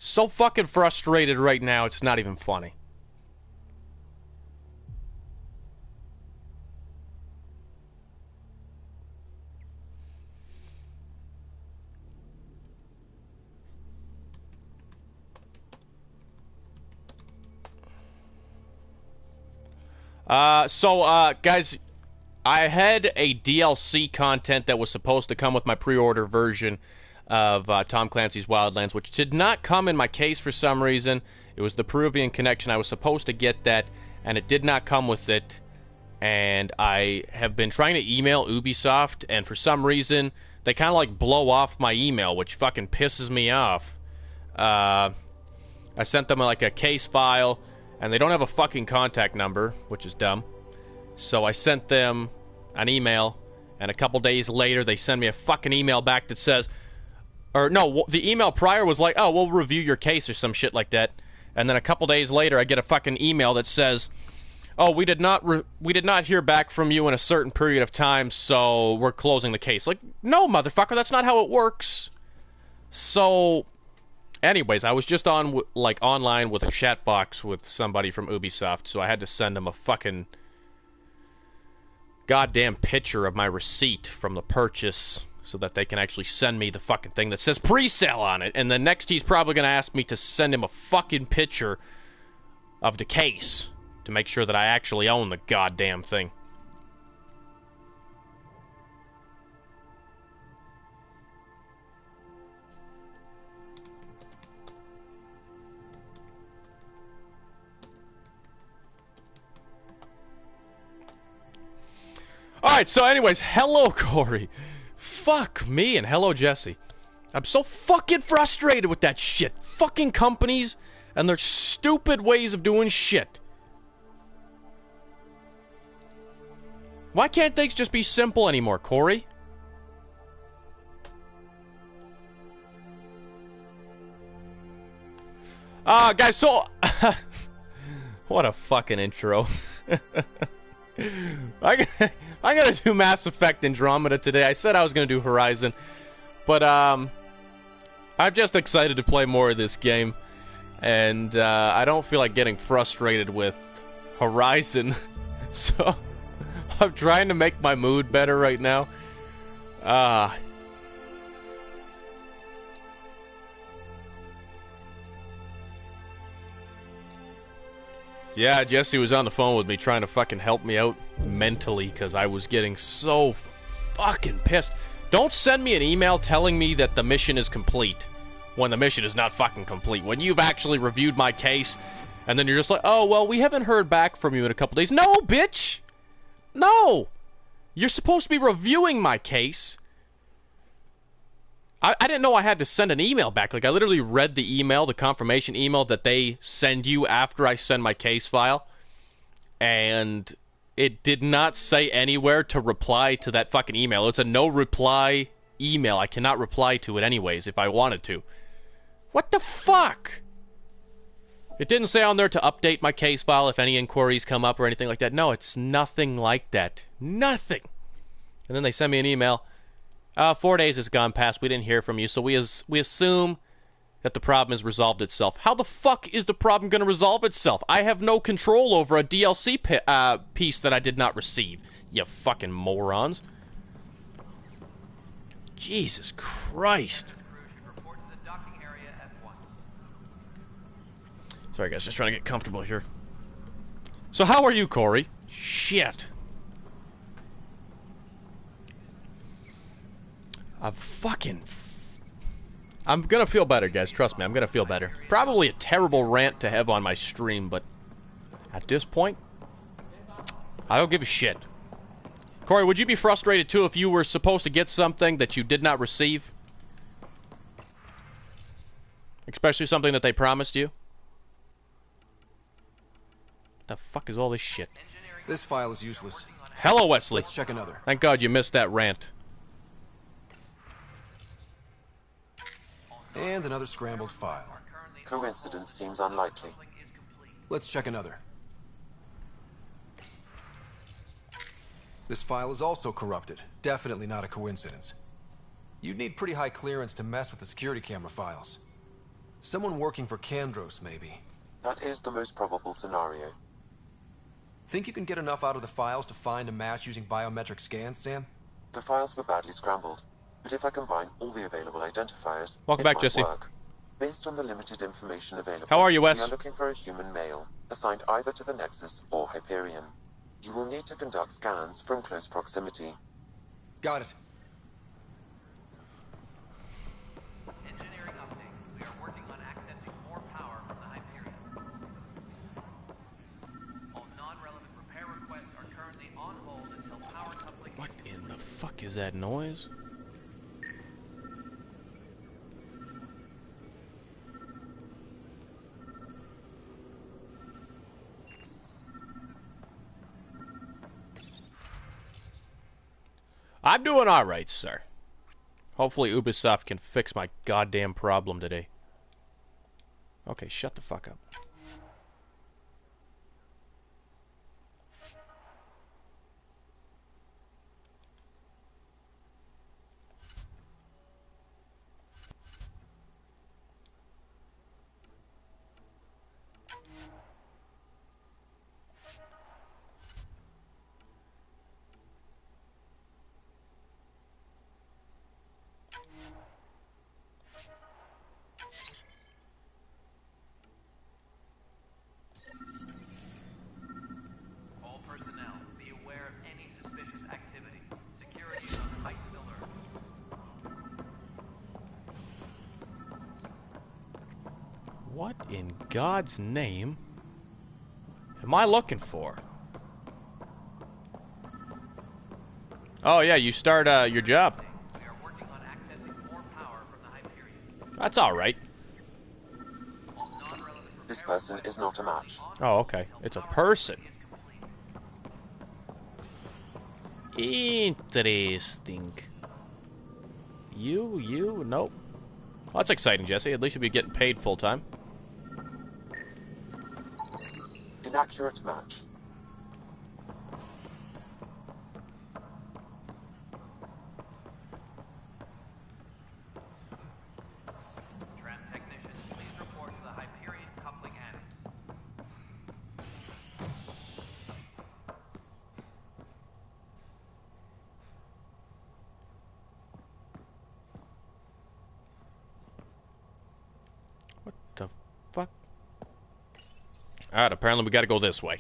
So fucking frustrated right now, it's not even funny. Guys, I had a DLC content that was supposed to come with my pre-order version of Tom Clancy's Wildlands, which did not come in my case for some reason. It was the Peruvian Connection. I was supposed to get that, and it did not come with it. And I have been trying to email Ubisoft, and for some reason, they kind of like blow off my email, which fucking pisses me off. I sent them like a case file, and they don't have a fucking contact number, which is dumb. So I sent them an email, and a couple days later, they send me a fucking email back that says, or no, the email prior was like, oh, we'll review your case or some shit like that. And then a couple days later, I get a fucking email that says, oh, we did not hear back from you in a certain period of time, so we're closing the case. Like, no, motherfucker, that's not how it works. So, anyways, I was just on, like, online with a chat box with somebody from Ubisoft, so I had to send them a fucking goddamn picture of my receipt from the purchase so that they can actually send me the fucking thing that says pre-sale on it. And then next he's probably going to ask me to send him a fucking picture of the case to make sure that I actually own the goddamn thing. Alright, so anyways, hello, Corey. Fuck me, and hello, Jesse. I'm so fucking frustrated with that shit. Fucking companies and their stupid ways of doing shit. Why can't things just be simple anymore, Corey? Guys, so... what a fucking intro. I'm gonna do Mass Effect Andromeda today. I said I was gonna do Horizon, but I'm just excited to play more of this game, and I don't feel like getting frustrated with Horizon, so I'm trying to make my mood better right now. Yeah, Jesse was on the phone with me trying to fucking help me out mentally because I was getting so fucking pissed. Don't send me an email telling me that the mission is complete when the mission is not fucking complete. When you've actually reviewed my case and then you're just like, oh, well, we haven't heard back from you in a couple days. No, bitch! No! You're supposed to be reviewing my case. I didn't know I had to send an email back. Like, I literally read the email, the confirmation email that they send you after I send my case file. And it did not say anywhere to reply to that fucking email. It's a no-reply email. I cannot reply to it anyways if I wanted to. What the fuck? It didn't say on there to update my case file if any inquiries come up or anything like that. No, it's nothing like that. Nothing. And then they send me an email. 4 days has gone past. We didn't hear from you, so we assume that the problem has resolved itself. How the fuck is the problem going to resolve itself? I have no control over a DLC piece that I did not receive. You fucking morons. Jesus Christ. Sorry, guys. Just trying to get comfortable here. So how are you, Corey? Shit. I'm gonna feel better, guys. Trust me, I'm gonna feel better. Probably a terrible rant to have on my stream, but at this point, I don't give a shit. Corey, would you be frustrated too if you were supposed to get something that you did not receive? Especially something that they promised you? What the fuck is all this shit? This file is useless. Hello, Wesley. Let's check another. Thank God you missed that rant. And another scrambled file. Coincidence seems unlikely. Let's check another. This file is also corrupted. Definitely not a coincidence. You'd need pretty high clearance to mess with the security camera files. Someone working for Kandros, maybe. That is the most probable scenario. Think you can get enough out of the files to find a match using biometric scans, Sam? The files were badly scrambled, but if I combine all the available identifiers, Welcome it back, might Jesse. work. Based on the limited information available, How are you, Wes? we are looking for a human male, assigned either to the Nexus or Hyperion. You will need to conduct scans from close proximity. Got it. Engineering update. We are working on accessing more power from the Hyperion. All non-relevant repair requests are currently on hold until power coupling... What in the fuck is that noise? I'm doing alright, sir. Hopefully Ubisoft can fix my goddamn problem today. Okay, shut the fuck up. All personnel, be aware of any suspicious activity. Security is on heightened alert. What in God's name am I looking for? Oh yeah, you start your job. We are working on accessing more power from the Hyperion. That's alright. All non-relevant This repair person is not a match. Oh, okay. It's a person. is complete. Interesting. Nope. Well, that's exciting, Jesse. At least you'll be getting paid full time. Inaccurate match. Tram technicians, please report to the Hyperion coupling annex. What the fuck? Alright, apparently we gotta go this way.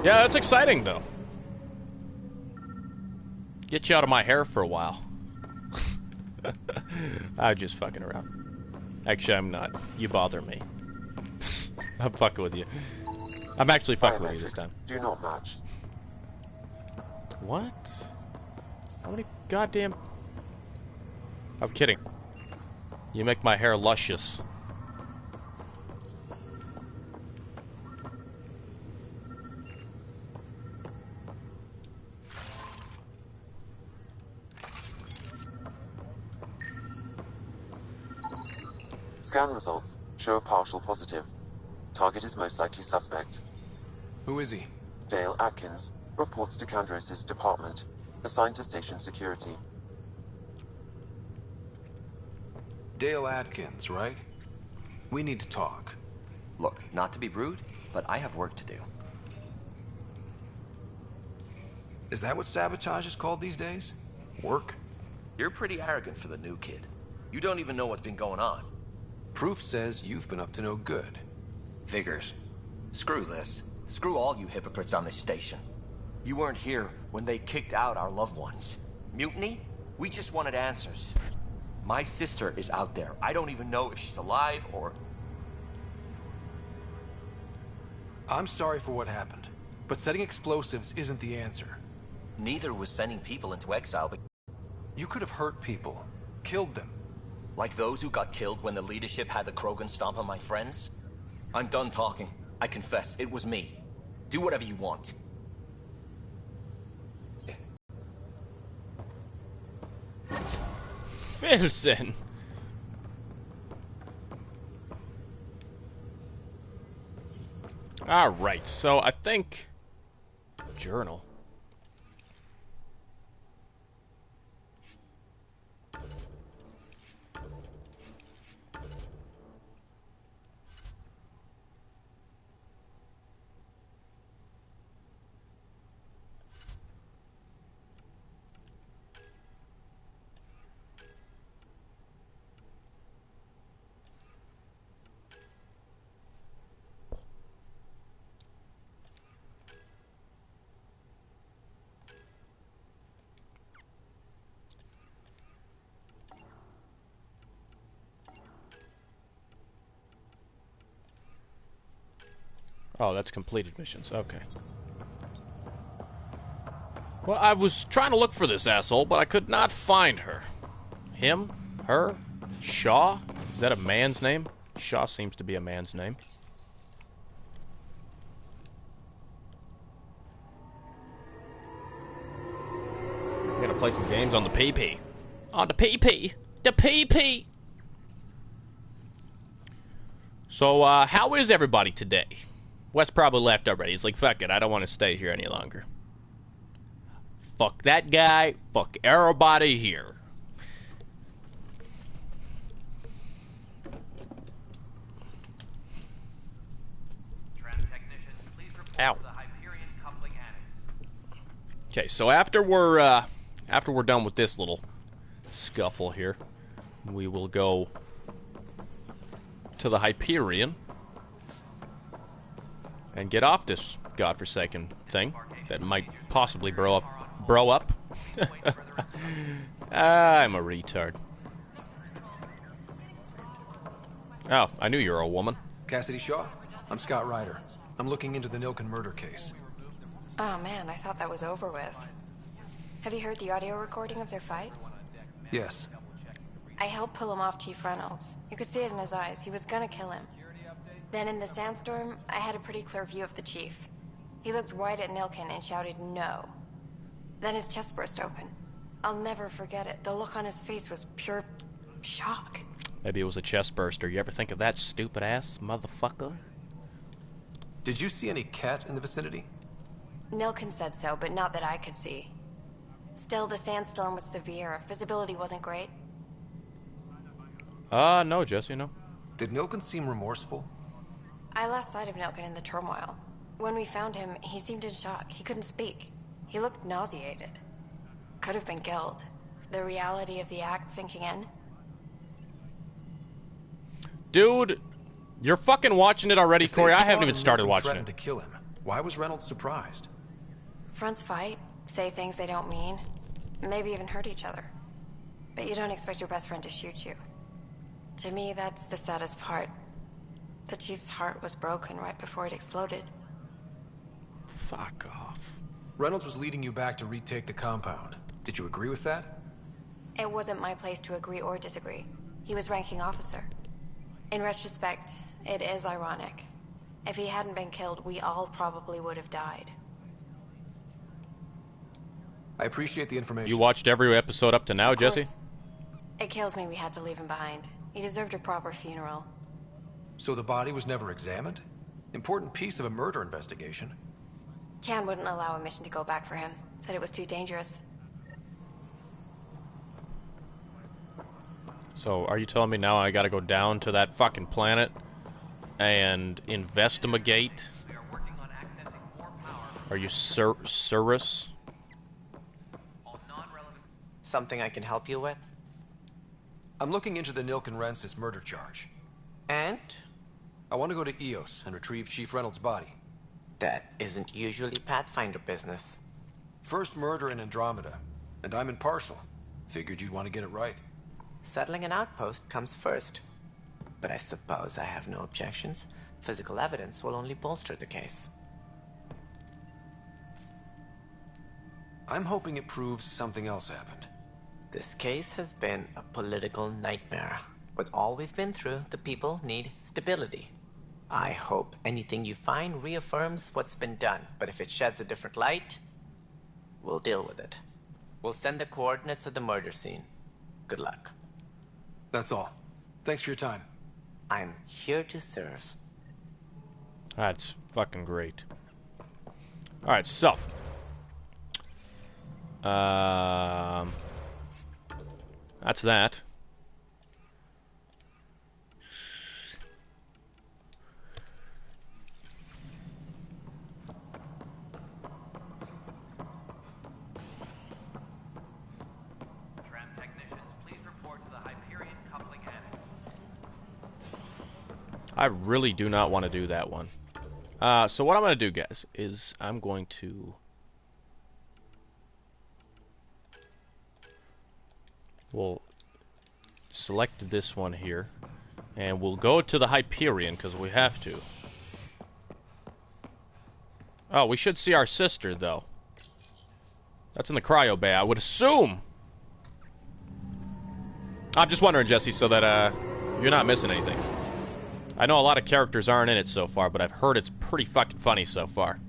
Yeah, that's exciting, though. Get you out of my hair for a while. I'm just fucking around. Actually, I'm not. You bother me. I'm fucking with you. I'm actually fucking with you this Biometrics time. do not match. What? How many goddamn... I'm kidding. You make my hair luscious. Scan results show a partial positive. Target is most likely suspect. Who is he? Dale Atkins reports to Kandros' department, assigned to station security. Dale Atkins, right? We need to talk. Look, not to be rude, but I have work to do. Is that what sabotage is called these days? Work? You're pretty arrogant for the new kid. You don't even know what's been going on. Proof says you've been up to no good. Figures. Screw this. Screw all you hypocrites on this station. You weren't here when they kicked out our loved ones. Mutiny? We just wanted answers. My sister is out there. I don't even know if she's alive or... I'm sorry for what happened, but setting explosives isn't the answer. Neither was sending people into exile, but... You could have hurt people, killed them. Like those who got killed when the leadership had the Krogan stomp on my friends? I'm done talking. I confess, it was me. Do whatever you want. Wilson. Alright, so I think... Journal. Oh, that's completed missions. Okay. Well, I was trying to look for this asshole, but I could not find her. Him? Her? Shaw? Is that a man's name? Shaw seems to be a man's name. I'm gonna play some games on the PP. On the PP! The PP! So, how is everybody today? Wes probably left already. He's like, fuck it, I don't want to stay here any longer. Fuck that guy. Fuck everybody here. Ow. Okay, so after we're done with this little scuffle here, we will go to the Hyperion and get off this godforsaken thing that might possibly bro up. I'm a retard. Oh, I knew you were a woman. Cassidy Shaw. I'm Scott Ryder. I'm looking into the Nilken murder case. Oh man, I thought that was over with. Have you heard the audio recording of their fight? Yes. I helped pull him off Chief Reynolds. You could see it in his eyes. He was gonna kill him. Then in the sandstorm, I had a pretty clear view of the Chief. He looked right at Nilken and shouted, "No." Then his chest burst open. I'll never forget it. The look on his face was pure shock. Maybe it was a chest burster. You ever think of that stupid ass motherfucker? Did you see any cat in the vicinity? Nilken said so, but not that I could see. Still, the sandstorm was severe. Visibility wasn't great. No, Jesse, no. Did Nilken seem remorseful? I lost sight of Nilken in the turmoil. When we found him, he seemed in shock. He couldn't speak. He looked nauseated. Could have been killed. The reality of the act sinking in. Dude, you're fucking watching it already, Corey. I haven't even started watching it. To kill him. Why was Reynolds surprised? Fronts fight, say things they don't mean, maybe even hurt each other. But you don't expect your best friend to shoot you. To me, that's the saddest part. The Chief's heart was broken right before it exploded. Fuck off. Reynolds was leading you back to retake the compound. Did you agree with that? It wasn't my place to agree or disagree. He was ranking officer. In retrospect, it is ironic. If he hadn't been killed, we all probably would have died. I appreciate the information. You watched every episode up to now, Of course. Jesse? It kills me we had to leave him behind. He deserved a proper funeral. So the body was never examined? Important piece of a murder investigation. Tian wouldn't allow a mission to go back for him. Said it was too dangerous. So, are you telling me now I gotta go down to that fucking planet and investigate? Are you Cirrus? Something I can help you with? I'm looking into the Nilken Rensis murder charge. And? I want to go to EOS and retrieve Chief Reynolds' body. That isn't usually Pathfinder business. First murder in Andromeda, and I'm impartial. Figured you'd want to get it right. Settling an outpost comes first. But I suppose I have no objections. Physical evidence will only bolster the case. I'm hoping it proves something else happened. This case has been a political nightmare. With all we've been through, the people need stability. I hope anything you find reaffirms what's been done, but if it sheds a different light, we'll deal with it. We'll send the coordinates of the murder scene. Good luck. That's all. Thanks for your time. I'm here to serve. That's fucking great. Alright, so. That's that. I really do not want to do that one. So what I'm going to do, guys, is I'm going to... We'll select this one here. And we'll go to the Hyperion, because we have to. Oh, we should see our sister, though. That's in the cryo bay, I would assume. I'm just wondering, Jesse, so that you're not missing anything. I know a lot of characters aren't in it so far, but I've heard it's pretty fucking funny so far.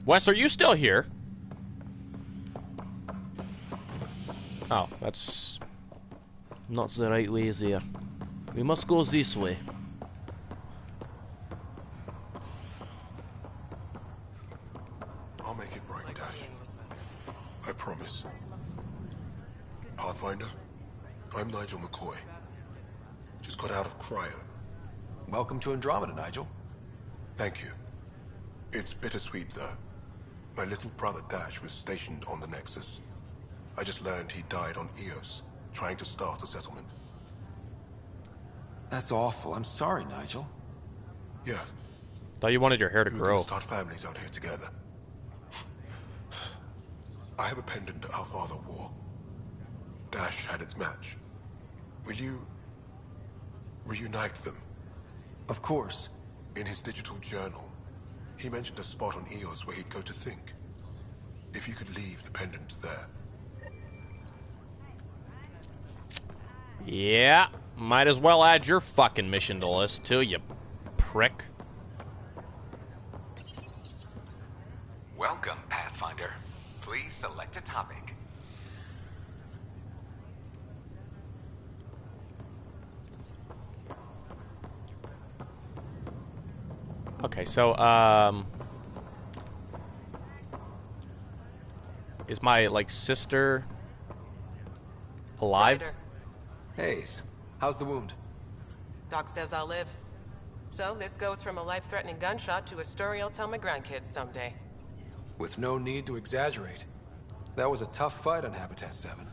Wes, are you still here? Oh, that's not the right way there. We must go this way. I'll make it right, Dash. I promise. Pathfinder, I'm Nigel McCoy. Just got out of cryo. Welcome to Andromeda, Nigel. Thank you. It's bittersweet, though. My little brother Dash was stationed on the Nexus. I just learned he died on Eos, trying to start a settlement. That's awful. I'm sorry, Nigel. Yeah, Thought you wanted your hair to we were grow. gonna start families out here together. I have a pendant our father wore. Dash had its match. Will you reunite them? Of course. In his digital journal, he mentioned a spot on Eos where he'd go to think. If you could leave the pendant there. Yeah, might as well add your fucking mission to the list, too, you prick. Welcome, Pathfinder. Please select a topic. Okay, so, is my, like, sister alive? Ryder, Hayes, how's the wound? Doc says I'll live. So this goes from a life-threatening gunshot to a story I'll tell my grandkids someday. With no need to exaggerate. That was a tough fight on Habitat 7.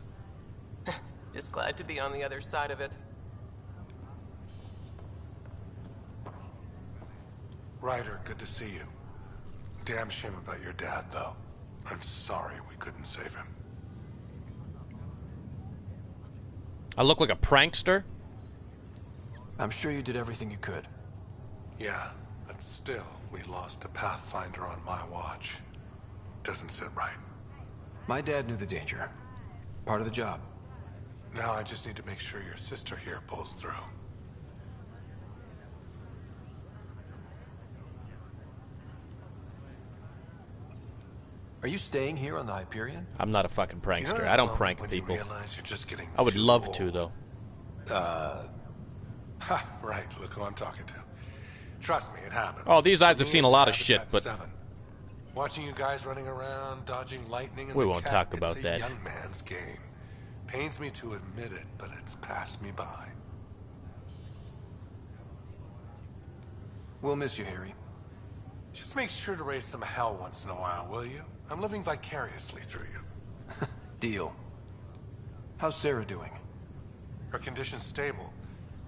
Just glad to be on the other side of it. Ryder, good to see you. Damn shame about your dad, though. I'm sorry we couldn't save him. I look like a prankster? I'm sure you did everything you could. Yeah, but still, we lost a Pathfinder on my watch. Doesn't sit right. My dad knew the danger. Part of the job. Now I just need to make sure your sister here pulls through. Are you staying here on the Hyperion? I'm not a fucking You know prankster. that I don't moment prank when people. You realize you're just getting I would too love old? to, though. Ha, right, look who I'm talking to. Trust me, it happens. Oh, these eyes For have me, seen a it was lot of shit, Habitat but 7. Watching you guys running around, dodging lightning, and We the won't cat, talk about it's that. a young man's game. Pains me to admit it, but it's passed me by. We'll miss you, Harry. Just make sure to raise some hell once in a while, will you? I'm living vicariously through you. Deal. How's Sarah doing? Her condition's stable.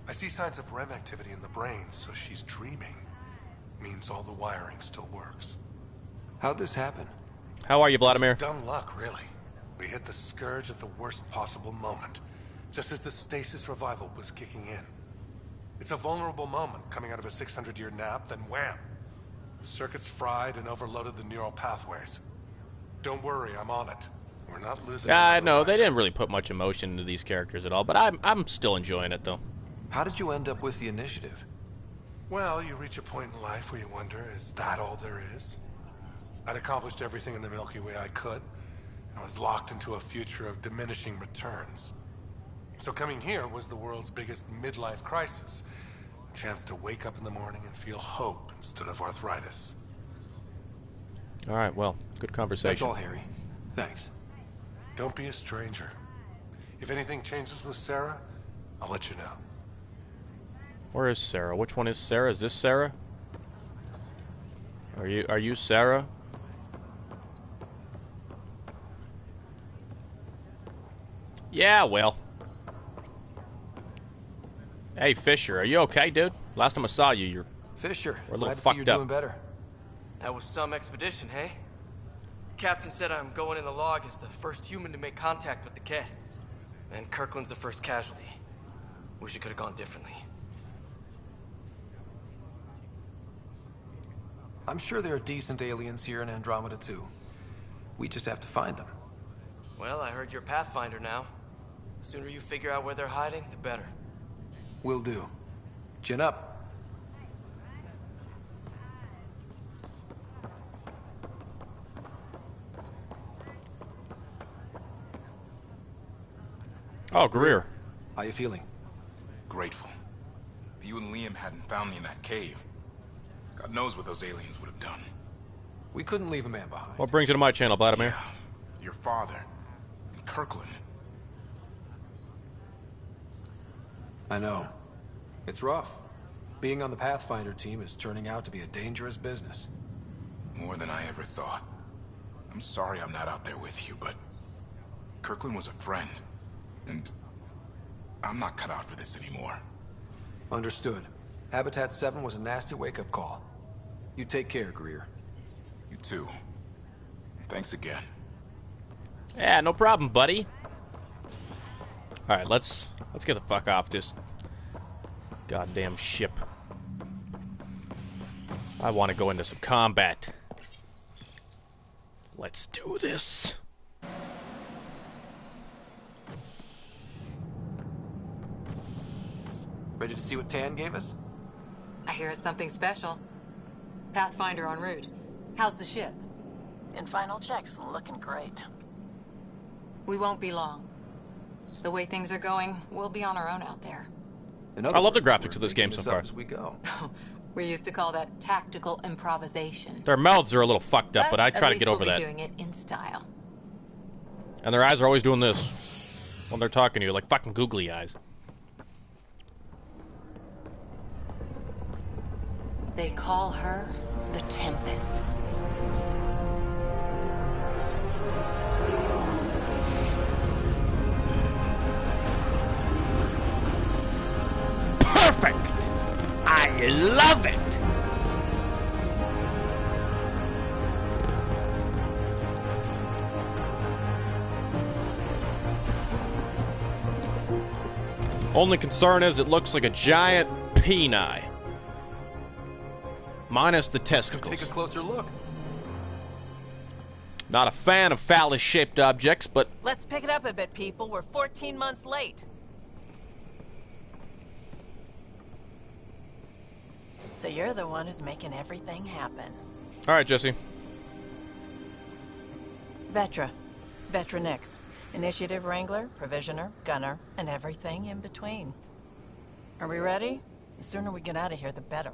I see signs of REM activity in the brain, so she's dreaming. Means all the wiring still works. How'd this happen? How are you, Vladimir? It's dumb luck, really. We hit the scourge at the worst possible moment, just as the stasis revival was kicking in. It's a vulnerable moment coming out of a 600-year nap, then wham! The circuits fried and overloaded the neural pathways. Don't worry, I'm on it. We're not losing. Yeah, I another know. They rider. didn't really put much emotion into these characters at all, but I'm still enjoying it, though. How did you end up with the initiative? Well, you reach a point in life where you wonder, is that all there is? I'd accomplished everything in the Milky Way I could. I was locked into a future of diminishing returns. So coming here was the world's biggest midlife crisis. A chance to wake up in the morning and feel hope instead of arthritis. All right, well, good conversation. That's all, Harry. Thanks. Don't be a stranger. If anything changes with Sarah, I'll let you know. Where is Sarah? Which one is Sarah? Is this Sarah? Are you Sarah? Yeah, well. Hey, Fisher, are you okay, dude? Last time I saw you, you're Fisher, We're a little glad to see you're fucked up. doing better. That was some expedition, hey? Captain said I'm going in the log as the first human to make contact with the kid. And Kirkland's the first casualty. Wish it could have gone differently. I'm sure there are decent aliens here in Andromeda too. We just have to find them. Well, I heard you're Pathfinder now. The sooner you figure out where they're hiding, the better. Will do. Chin up. Oh, Greer. How you feeling? Grateful. If you and Liam hadn't found me in that cave, God knows what those aliens would have done. We couldn't leave a man behind. What brings you to my channel, Vladimir? Yeah, your father, and Kirkland. I know. It's rough. Being on the Pathfinder team is turning out to be a dangerous business. More than I ever thought. I'm sorry I'm not out there with you, but Kirkland was a friend, and I'm not cut out for this anymore. Understood. Habitat 7 was a nasty wake-up call. You take care, Greer. You too. Thanks again. Yeah, no problem, buddy. All right, let's get the fuck off this goddamn ship. I want to go into some combat. Let's do this. Ready to see what Tan gave us? I hear it's something special. Pathfinder en route. How's the ship? In final checks, looking great. We won't be long. The way things are going, we'll be on our own out there. I love the graphics of this game so far. As we go. We used to call that tactical improvisation. Their mouths are a little fucked up, but I try to get over that. We'll be doing it in style. And their eyes are always doing this when they're talking to you, like fucking googly eyes. They call her the Tempest. Perfect! I love it! Only concern is it looks like a giant peni. Minus the testicles. Take a closer look. Not a fan of phallus-shaped objects, but... Let's pick it up a bit, people. We're 14 months late. So you're the one who's making everything happen. Alright, Jesse. Vetra. Vetra Nix. Initiative Wrangler, Provisioner, Gunner, and everything in between. Are we ready? The sooner we get out of here, the better.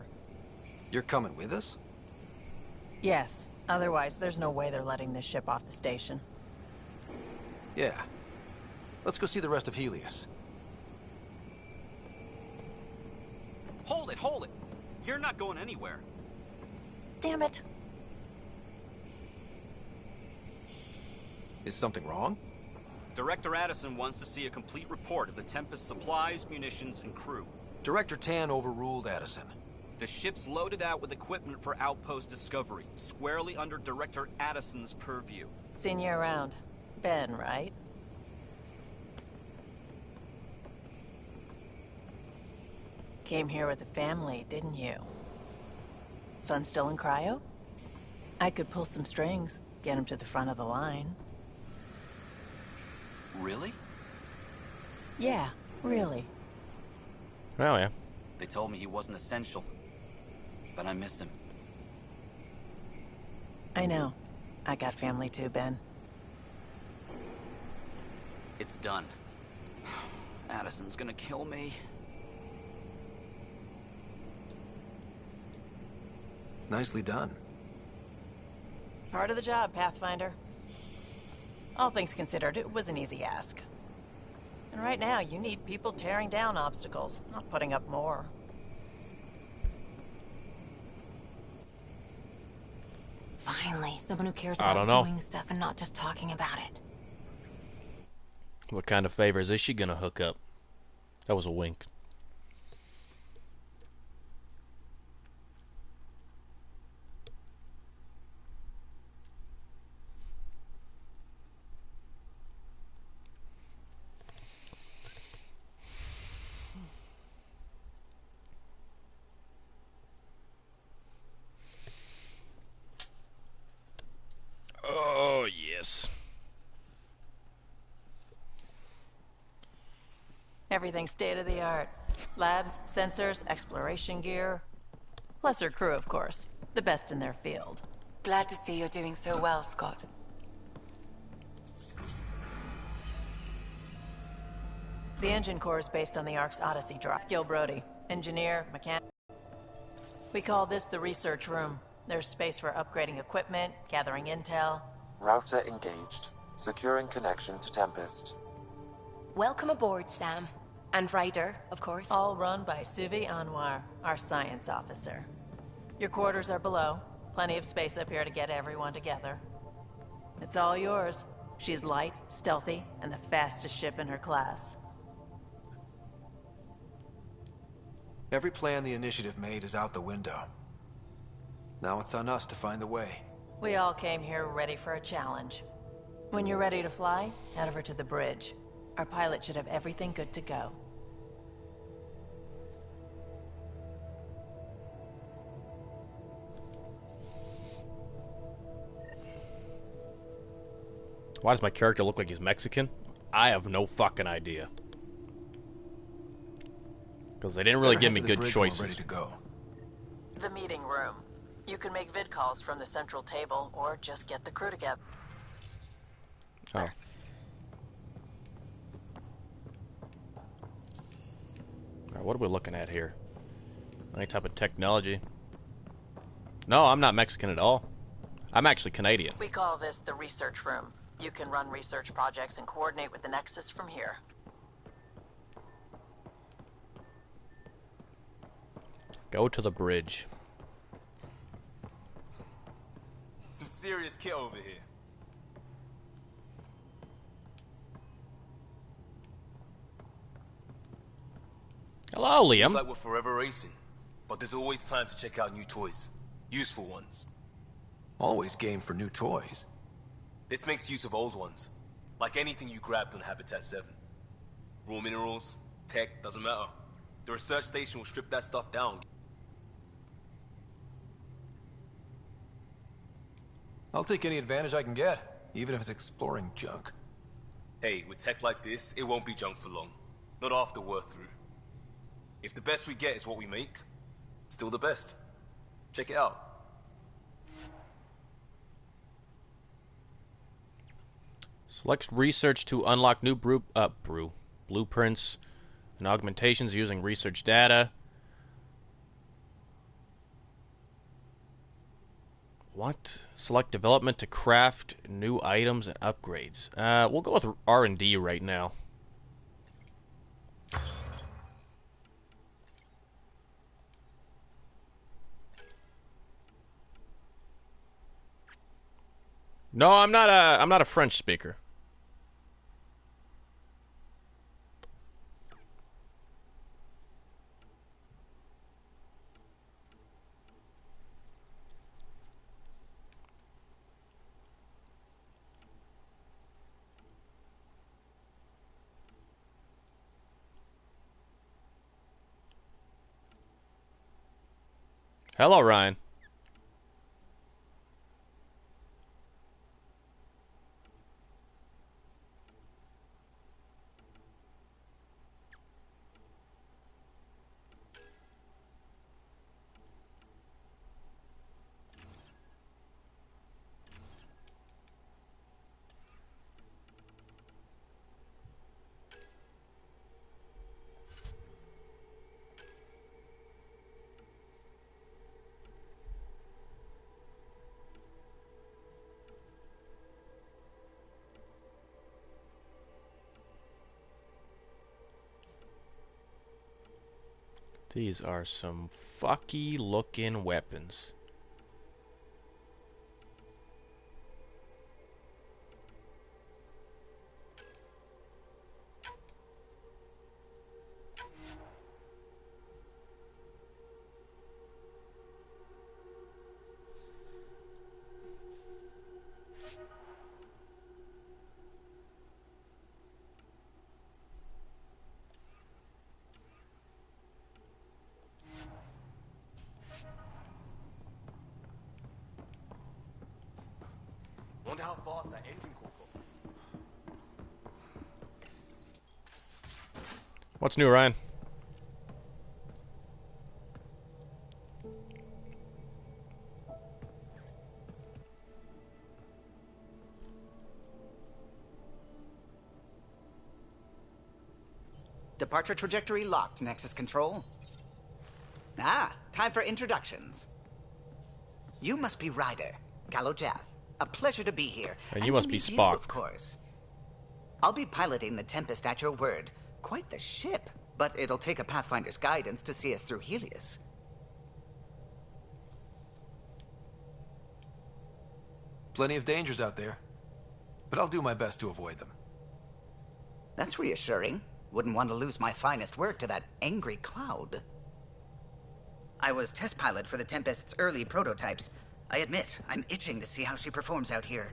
You're coming with us? Yes. Otherwise, there's no way they're letting this ship off the station. Yeah. Let's go see the rest of Helios. Hold it, hold it! You're not going anywhere. Damn it. Is something wrong? Director Addison wants to see a complete report of the Tempest's supplies, munitions, and crew. Director Tan overruled Addison. The ship's loaded out with equipment for outpost discovery, squarely under Director Addison's purview. Seen you around. Ben, right? Came here with a family, didn't you? Son still in cryo? I could pull some strings, get him to the front of the line. Really? Yeah, really. Oh, yeah. They told me he wasn't essential, but I miss him. I know. I got family too, Ben. It's done. Addison's gonna kill me. Nicely done. Part of the job, Pathfinder. All things considered, it was an easy ask. And right now, you need people tearing down obstacles, not putting up more. Finally, someone who cares I about don't know. doing stuff and not just talking about it. What kind of favors is she gonna hook up? That was a wink. this. Everything state-of-the-art. Labs, sensors, exploration gear. Plus her crew, of course. The best in their field. Glad to see you're doing so well, Scott. The engine core is based on the Ark's Odyssey drive. Gil Brody, engineer, mechanic. We call this the research room. There's space for upgrading equipment, gathering intel. Router engaged. Securing connection to Tempest. Welcome aboard, Sam. And Ryder, of course. All run by Suvi Anwar, our science officer. Your quarters are below. Plenty of space up here to get everyone together. It's all yours. She's light, stealthy, and the fastest ship in her class. Every plan the Initiative made is out the window. Now it's on us to find the way. We all came here ready for a challenge. When you're ready to fly, head over to the bridge. Our pilot should have everything good to go. Why does my character look like he's Mexican? I have no fucking idea. Because they didn't really give me good choices. Ready to go. The meeting room. You can make vid calls from the central table, or just get the crew together. Oh. Alright, what are we looking at here? Any type of technology? No, I'm not Mexican at all. I'm actually Canadian. We call this the research room. You can run research projects and coordinate with the Nexus from here. Go to the bridge. Some serious kit over here. Hello, Liam. Seems like we're forever racing, but there's always time to check out new toys. Useful ones. Always game for new toys. This makes use of old ones. Like anything you grabbed on Habitat 7. Raw minerals, tech, doesn't matter. The research station will strip that stuff down. I'll take any advantage I can get, even if it's exploring junk. Hey, with tech like this, it won't be junk for long. Not after we're through. If the best we get is what we make, still the best. Check it out. Select research to unlock new blueprints and augmentations using research data. What? Select development to craft new items and upgrades. We'll go with R&D right now. No, I'm not a French speaker. Hello, Ryan. These are some fucky looking weapons. how fast that engine core goes. What's new, Ryan? Departure trajectory locked, Nexus Control. Ah, time for introductions. You must be Ryder, Gallo Jath. A pleasure to be here. And you must be to meet Spock. you, of course. I'll be piloting the Tempest at your word. Quite the ship, but it'll take a Pathfinder's guidance to see us through Helios. Plenty of dangers out there, but I'll do my best to avoid them. That's reassuring. Wouldn't want to lose my finest work to that angry cloud. I was test pilot for the Tempest's early prototypes. I admit, I'm itching to see how she performs out here.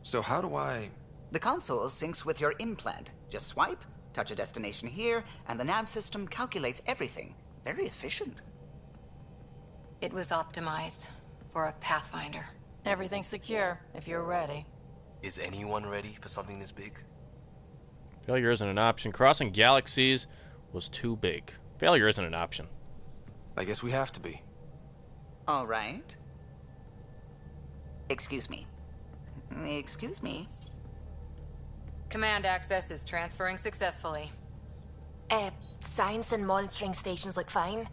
So how do I... The console syncs with your implant. Just swipe, touch a destination here, and the nav system calculates everything. Very efficient. It was optimized for a Pathfinder. Everything's secure, if you're ready. Is anyone ready for something this big? Failure isn't an option. Crossing galaxies was too big. Failure isn't an option. I guess we have to be. All right. Excuse me. Excuse me. Command access is transferring successfully. Science and monitoring stations look fine.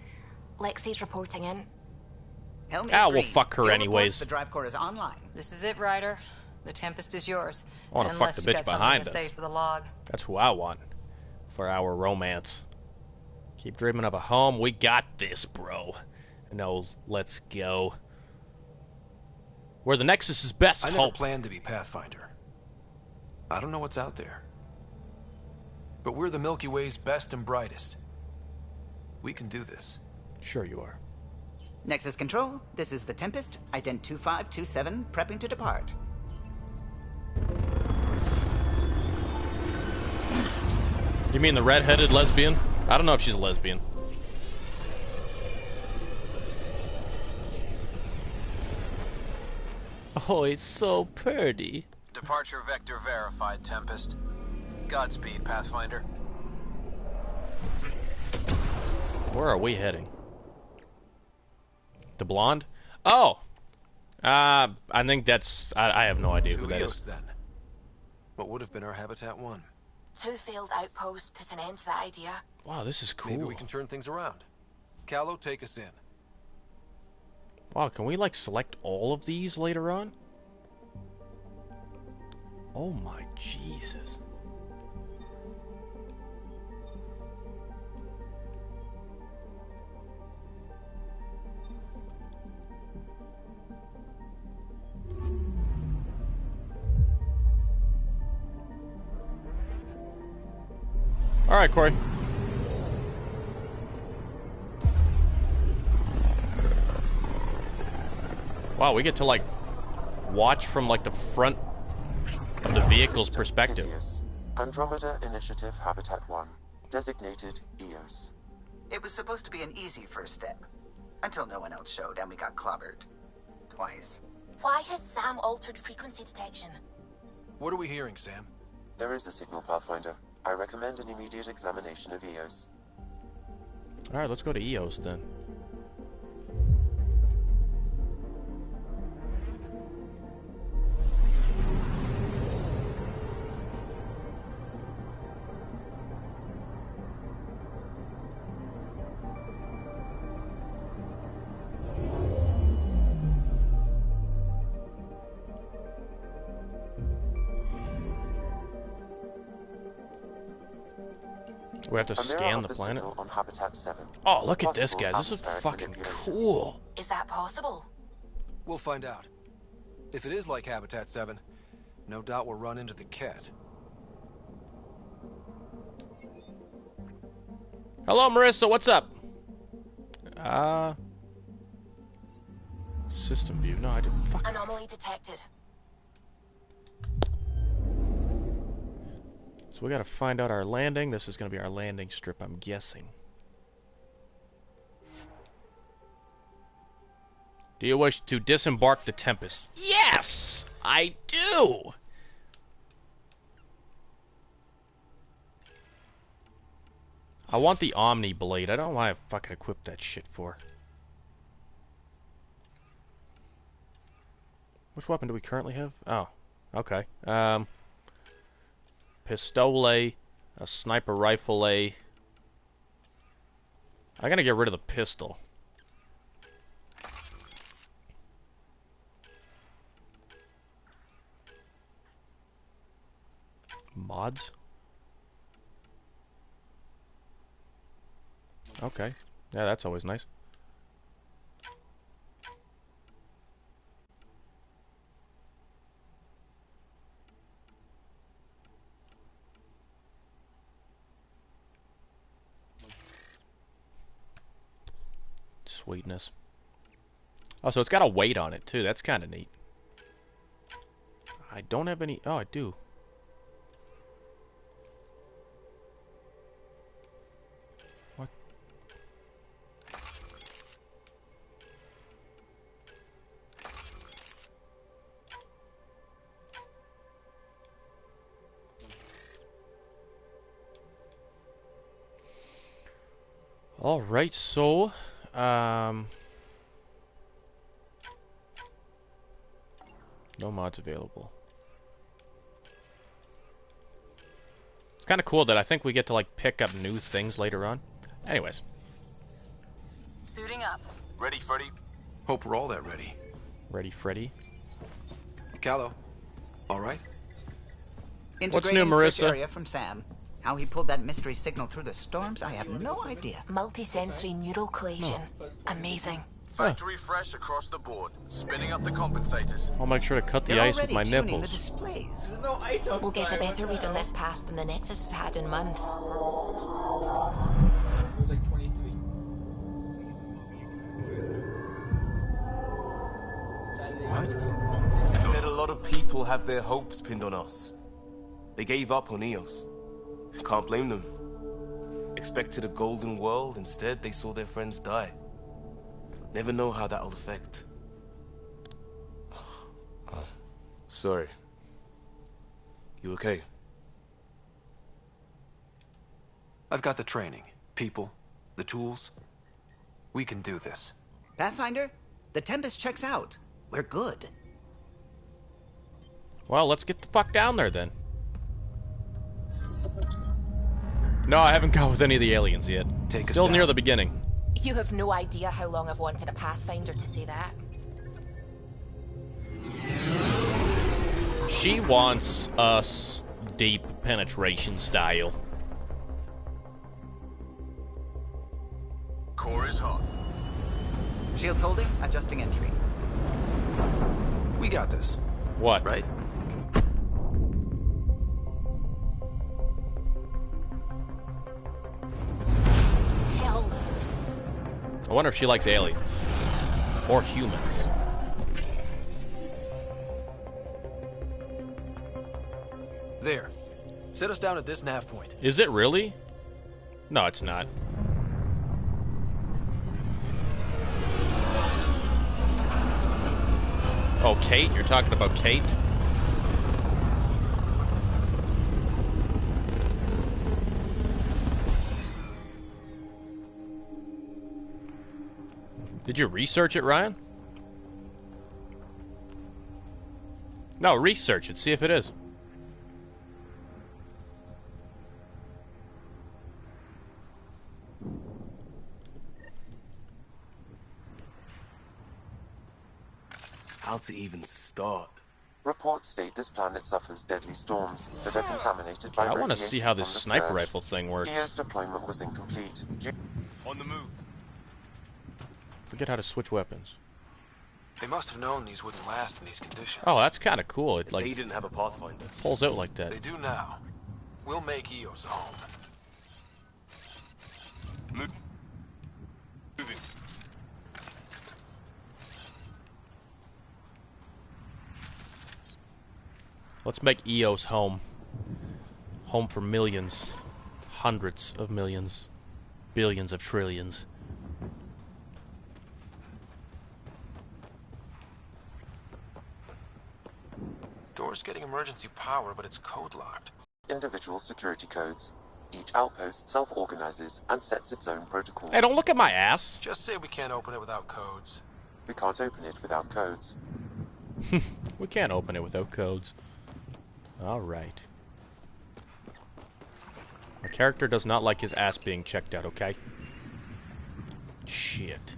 Lexi's reporting in. Ah, we'll fuck her anyways. The drive core is online. This is it, Ryder. The Tempest is yours. I want to fuck the bitch behind us. Say for the log. That's who I want for our romance. Keep dreaming of a home. We got this, bro. No, let's go. Where the Nexus is best I never hope. planned to be Pathfinder. I don't know what's out there. But we're the Milky Way's best and brightest. We can do this. Sure you are. Nexus Control, this is the Tempest, ident 2527, prepping to depart. You mean the red-headed lesbian? I don't know if she's a lesbian. Oh, it's so pretty. Departure vector verified, Tempest. Godspeed, Pathfinder. Where are we heading? The blonde? Oh! I think that's... I have no idea who that is. Then. What would have been our Habitat 1? 2 failed outposts put an end to that idea. Wow, this is cool. Maybe we can turn things around. Callow, take us in. Wow, can we, like, select all of these later on? Oh my Jesus. All right, Corey. Wow, we get to like watch from like the front of the vehicle's perspective. Andromeda Initiative Habitat 1, designated EOS. It was supposed to be an easy first step, until no one else showed and we got clobbered. Twice. Why has Sam altered frequency detection? What are we hearing, Sam? There is a signal, Pathfinder. I recommend an immediate examination of EOS. Alright, let's go to EOS then. We have to scan the planet. On Habitat 7. Oh, look at this, guys. This is fucking cool. Is that possible? We'll find out. If it is like Habitat 7, no doubt we'll run into the cat. Hello, Marissa. What's up? System view. No, I didn't. Fuck. Anomaly detected. So we gotta find out our landing. This is gonna be our landing strip, I'm guessing. Do you wish to disembark the Tempest? Yes! I do! I want the Omni Blade. I don't know why I fucking equipped that shit for. Which weapon do we currently have? Oh, okay. Pistole, a sniper rifle, I'm gonna get rid of the pistol. Mods? Okay. Yeah, that's always nice. Sweetness. Oh, so it's got a weight on it, too. That's kind of neat. I don't have any... Oh, I do. What? Alright, so... no mods available. It's kind of cool that I think we get to, like, pick up new things later on. Anyways. Suiting up. Ready, Freddy? Hope we're all that ready. Ready, Freddy? Callow, all right? What's new, Integrating search Marissa? area from Sam. How he pulled that mystery signal through the storms, I have no idea. Multi-sensory neural collation. Amazing. Factory fresh across the board. Spinning up the compensators. I'll make sure to cut the They're ice with my already tuning nipples. the displays. There's no ice outside. We'll get a better read on this pass than the Nexus has had in months. It was like 23. What? They said a lot of people have their hopes pinned on us. They gave up on Eos. Can't blame them. Expected a golden world, instead they saw their friends die. Never know how that'll affect. Sorry. You okay? I've got the training, people, the tools. We can do this. Pathfinder, the Tempest checks out. We're good. Well, let's get the fuck down there, then. No, I haven't got with any of the aliens yet. Still near the beginning. You have no idea how long I've wanted a Pathfinder to say that. She wants us deep penetration style. Core is hot. Shields holding, adjusting entry. We got this. What? Right? Hell. I wonder if she likes aliens. Or humans. There. Set us down at this nav point. Is it really? No, it's not. Oh, Kate? You're talking about Kate? Did you research it, Ryan? No, research it. See if it is. How to even start? Reports state this planet suffers deadly storms that are contaminated by I want to see how this radiation from the sniper scourge. rifle thing works. EO's deployment was incomplete. On the move. Forget how to switch weapons. They must have known these wouldn't last in these conditions. Oh, that's kind of cool. It They like didn't have a Pathfinder. pulls out like that. They do now. We'll make Eos a home. Moving. Let's make Eos home. Home for millions. Hundreds of millions. Billions of trillions. tower's getting emergency power, but it's code-locked. Individual security codes. Each outpost self-organizes and sets its own protocol. Hey, don't look at my ass. Just say we can't open it without codes. We can't open it without codes. We can't open it without codes. Alright. My character does not like his ass being checked out, okay? Shit.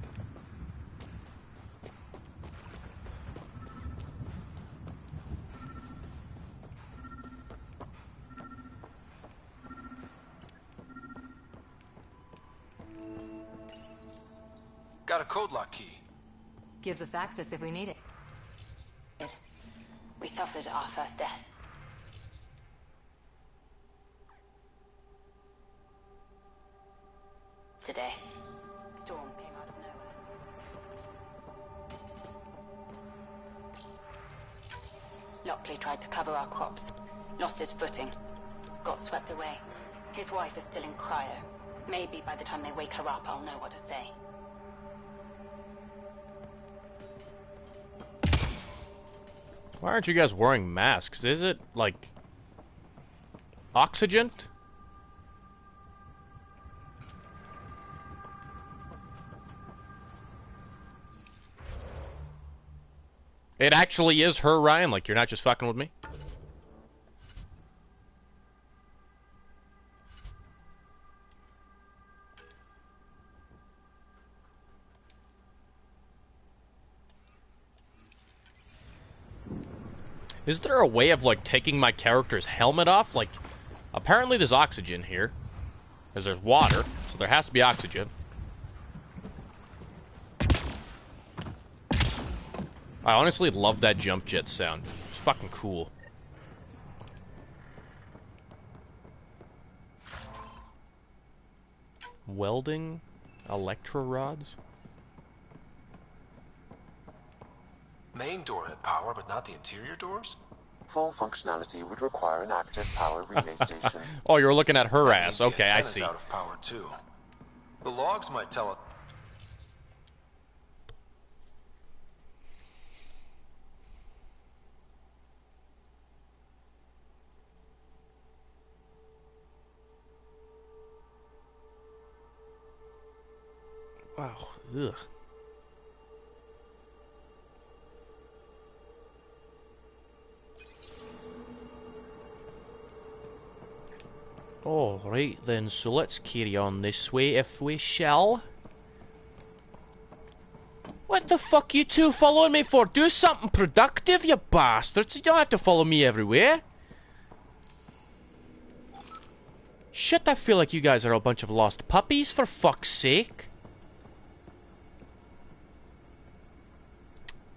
Got a code lock key. Gives us access if we need it. We suffered our first death. Today. Storm came out of nowhere. Lockley tried to cover our crops. Lost his footing. Got swept away. His wife is still in cryo. Maybe by the time they wake her up, I'll know what to say. Why aren't you guys wearing masks? Is it, like, oxygen? It actually is her, Ryan? Like, you're not just fucking with me? Is there a way of, like, taking my character's helmet off? Like, apparently there's oxygen here. Because there's water, so there has to be oxygen. I honestly love that jump jet sound. It's fucking cool. Welding? Electro rods? Main door had power, but not the interior doors? Full functionality would require an active power relay station. Oh, you're looking at her ass. Okay, I see. Out of power too. The logs might tell us. Wow. Ugh. Alright then, so let's carry on this way if we shall. What the fuck you two following me for? Do something productive, you bastards. You don't have to follow me everywhere. Shit, I feel like you guys are a bunch of lost puppies, for fuck's sake.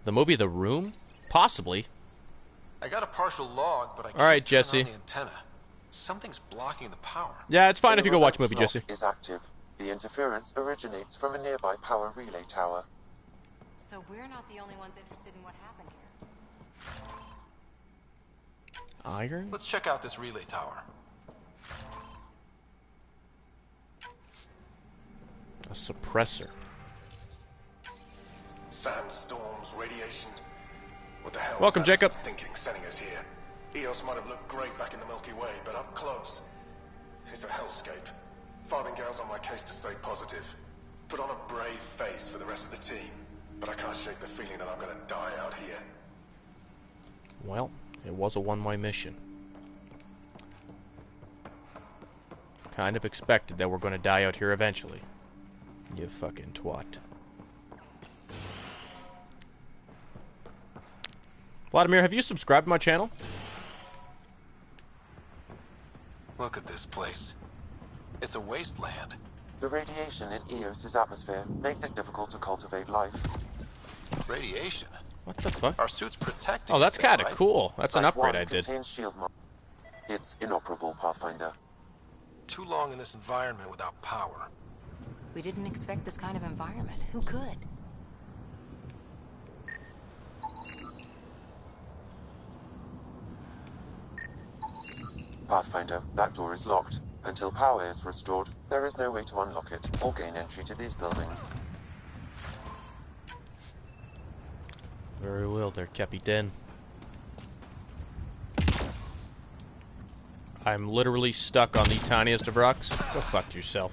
The movie The Room? Possibly. I got a partial log, but I can't Alright, turn Jesse. on the antenna. Something's blocking the power. Yeah, it's fine if you go watch a movie, The remote Jesse. is active. The interference originates from a nearby power relay tower. So we're not the only ones interested in what happened here. Iron? Let's check out this relay tower. A suppressor. Sandstorms, radiation. What the hell Welcome, was that Jacob. thinking sending us here? Eos might have looked great back in the Milky Way, but up close, it's a hellscape. Farthingale's on my case to stay positive. Put on a brave face for the rest of the team, but I can't shake the feeling that I'm gonna die out here. Well, it was a one-way mission. Kind of expected that we're gonna die out here eventually. You fucking twat. Vladimir, have you subscribed to my channel? Look at this place. It's a wasteland. The radiation in Eos's atmosphere makes it difficult to cultivate life. Radiation? What the fuck? Our suit's protecting. Oh, that's it there, kind of right? cool. That's an Site upgrade 1 I did. contains shield It's inoperable, Pathfinder. Too long in this environment without power. We didn't expect this kind of environment. Who could? Pathfinder, that door is locked. Until power is restored, there is no way to unlock it or gain entry to these buildings. Very well there, Captain. I'm literally stuck on the tiniest of rocks. Go fuck yourself.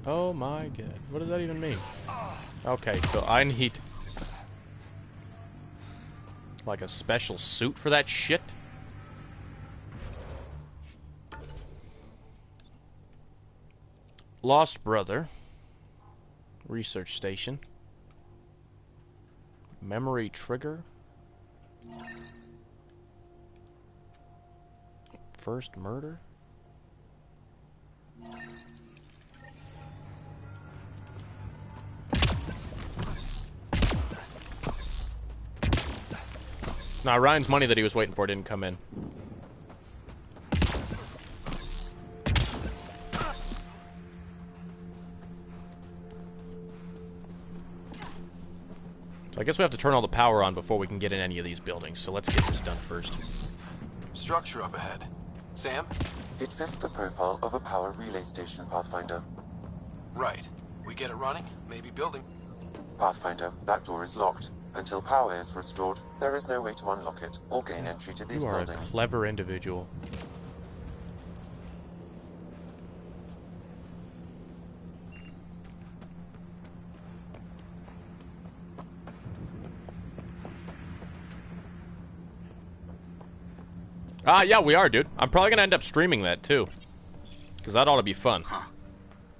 Oh my god. What does that even mean? Okay, so I need like a special suit for that shit? Lost Brother. Research Station. Memory Trigger. First Murder. Nah, Ryan's money that he was waiting for didn't come in. So I guess we have to turn all the power on before we can get in any of these buildings, so let's get this done first. Structure up ahead. Sam? It fits the profile of a power relay station, Pathfinder. Right. We get it running, maybe building. Pathfinder, that door is locked. Until power is restored, there is no way to unlock it or gain entry to these You are buildings. a clever individual. Ah, yeah, we are, dude. I'm probably gonna end up streaming that, too. Because that ought to be fun. Huh.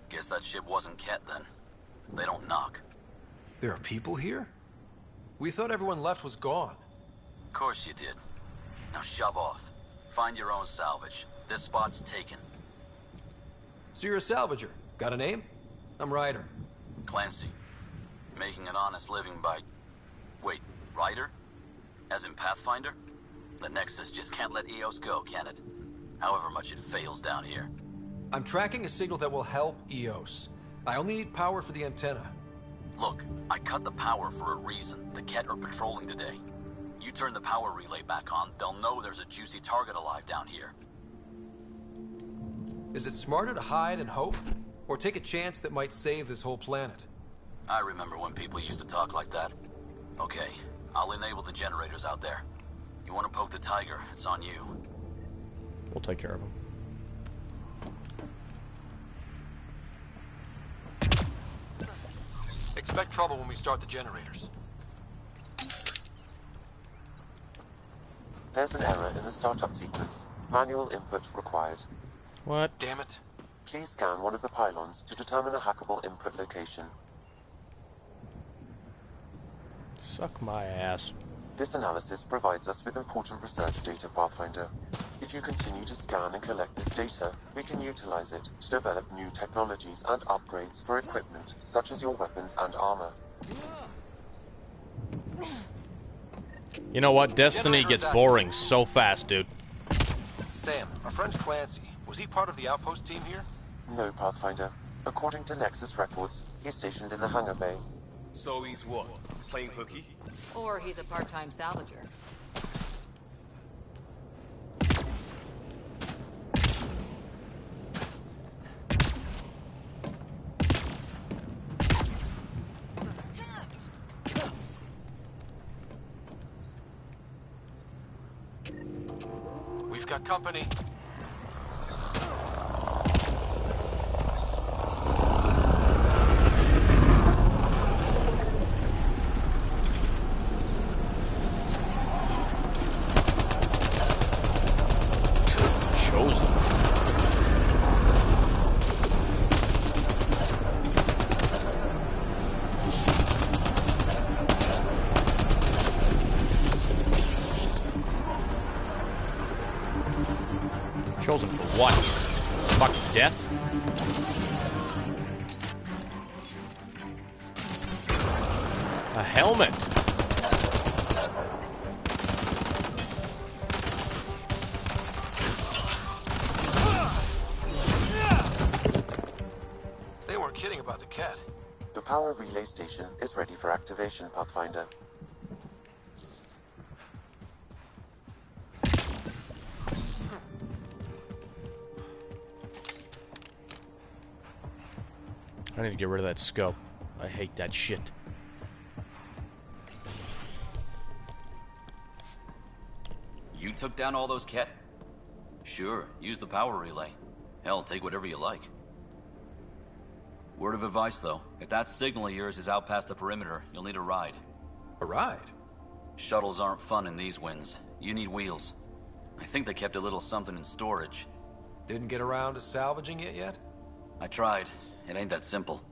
Guess that ship wasn't Ket, then. They don't knock. There are people here? We thought everyone left was gone. Of course you did. Now shove off. Find your own salvage. This spot's taken. So you're a salvager. Got a name? I'm Ryder. Clancy. Making an honest living by... Wait, Ryder? As in Pathfinder? The Nexus just can't let EOS go, can it? However much it fails down here. I'm tracking a signal that will help EOS. I only need power for the antenna. Look, I cut the power for a reason. The Ket are patrolling today. You turn the power relay back on, they'll know there's a juicy target alive down here. Is it smarter to hide and hope? Or take a chance that might save this whole planet? I remember when people used to talk like that. Okay, I'll enable the generators out there. You want to poke the tiger, it's on you. We'll take care of him. Expect trouble when we start the generators. There's an error in the startup sequence. Manual input required. What? Damn it. Please scan one of the pylons to determine a hackable input location. Suck my ass. This analysis provides us with important research data, Pathfinder. If you continue to scan and collect this data, we can utilize it to develop new technologies and upgrades for equipment, such as your weapons and armor. You know what? Destiny gets boring so fast, dude. Sam, our friend Clancy, was he part of the outpost team here? No, Pathfinder. According to Nexus records, he's stationed in the hangar bay. So he's what? Playing hooky? Or he's a part-time salvager. We've got company. Chosen for what? Fucking death? A helmet. They weren't kidding about the cat. The power relay station is ready for activation, Pathfinder. I need to get rid of that scope. I hate that shit. You took down all those Ket? Sure, use the power relay. Hell, take whatever you like. Word of advice, though. If that signal of yours is out past the perimeter, you'll need a ride. A ride? Shuttles aren't fun in these winds. You need wheels. I think they kept a little something in storage. Didn't get around to salvaging it yet? I tried. It ain't that simple.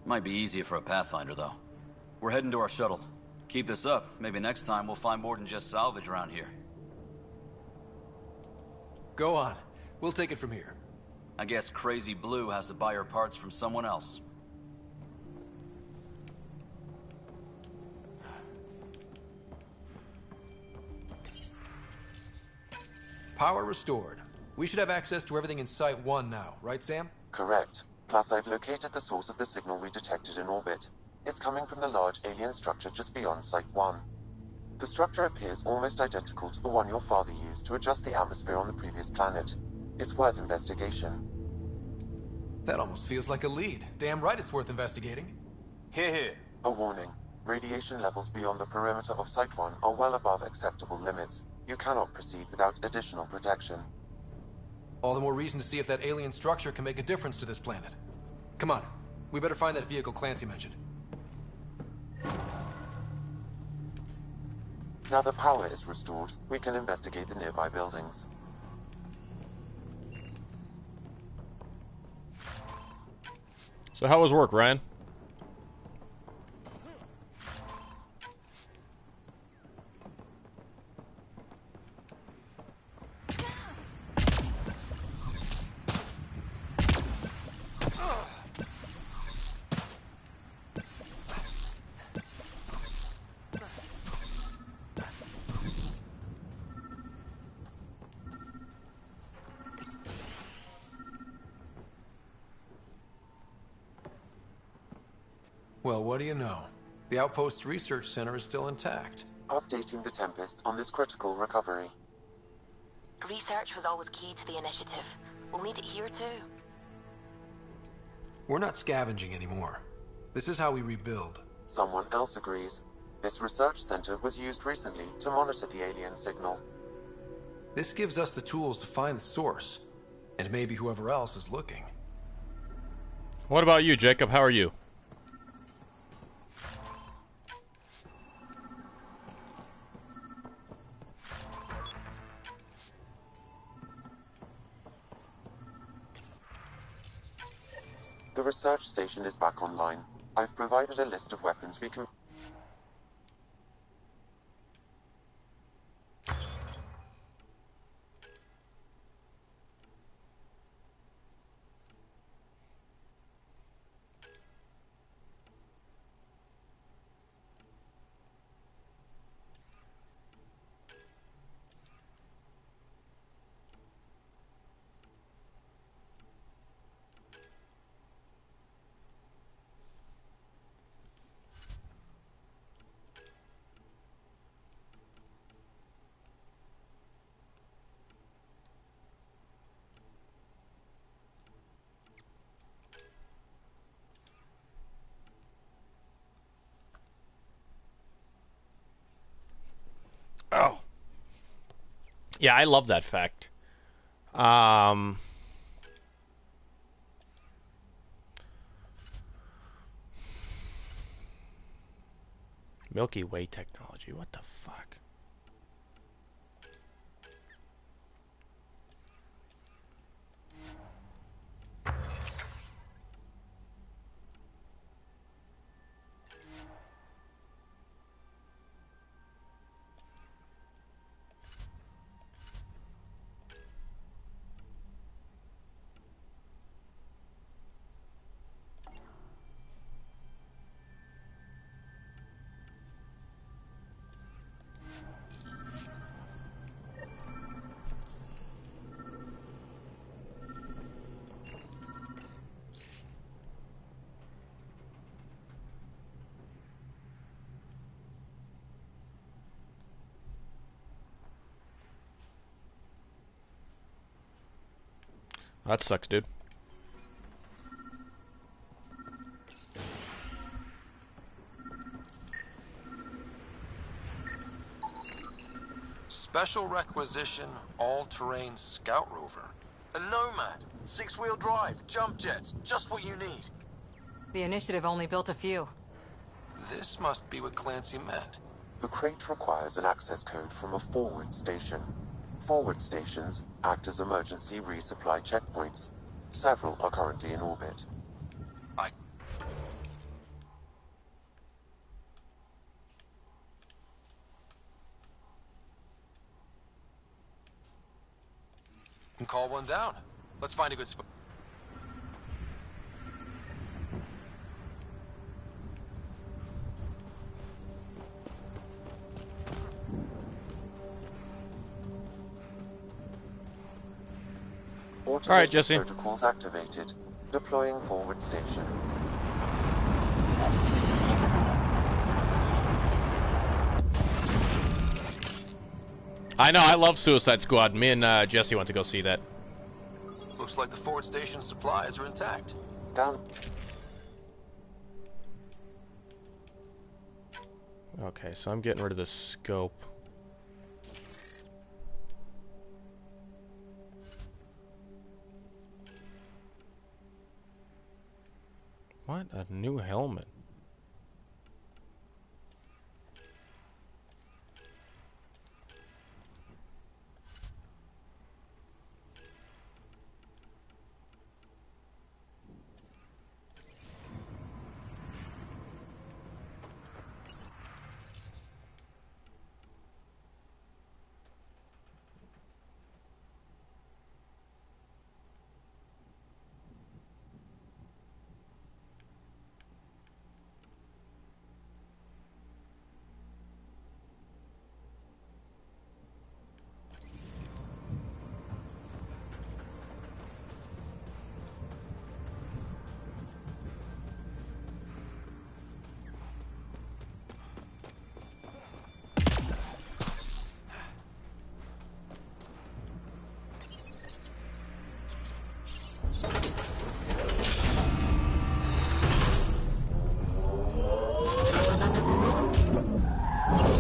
Might be easier for a Pathfinder, though. We're heading to our shuttle. Keep this up. Maybe next time we'll find more than just salvage around here. Go on. We'll take it from here. I guess Crazy Blue has to buy her parts from someone else. Power restored. We should have access to everything in Site 1 now, right, Sam? Correct. Plus, I've located the source of the signal we detected in orbit. It's coming from the large alien structure just beyond Site 1. The structure appears almost identical to the one your father used to adjust the atmosphere on the previous planet. It's worth investigation. That almost feels like a lead. Damn right it's worth investigating. Here, here. A warning. Radiation levels beyond the perimeter of Site 1 are well above acceptable limits. You cannot proceed without additional protection. All the more reason to see if that alien structure can make a difference to this planet. Come on. We better find that vehicle Clancy mentioned. Now the power is restored, we can investigate the nearby buildings. So how was work, Ryan? Well, what do you know? The Outpost Research Center is still intact. Updating the Tempest on this critical recovery. Research was always key to the initiative. We'll need it here too. We're not scavenging anymore. This is how we rebuild. Someone else agrees. This research center was used recently to monitor the alien signal. This gives us the tools to find the source, and maybe whoever else is looking. What about you, Jacob? How are you? The research station is back online. I've provided a list of weapons we can... Oh. Yeah, I love that fact. Milky Way technology. What the fuck? That sucks, dude. Special requisition, all-terrain scout rover. A Nomad, 6-wheel drive, jump jets, just what you need. The Initiative only built a few. This must be what Clancy meant. The crate requires an access code from a forward station. Forward stations act as emergency resupply checkpoints. Several are currently in orbit. I... can call one down. Let's find a good spot. Automated All right, Jesse. Protocols activated. Deploying forward station. I know, I love Suicide Squad. Me and Jesse went to go see that. Looks like the forward station supplies are intact. Down. Okay, so I'm getting rid of the scope. What? A new helmet.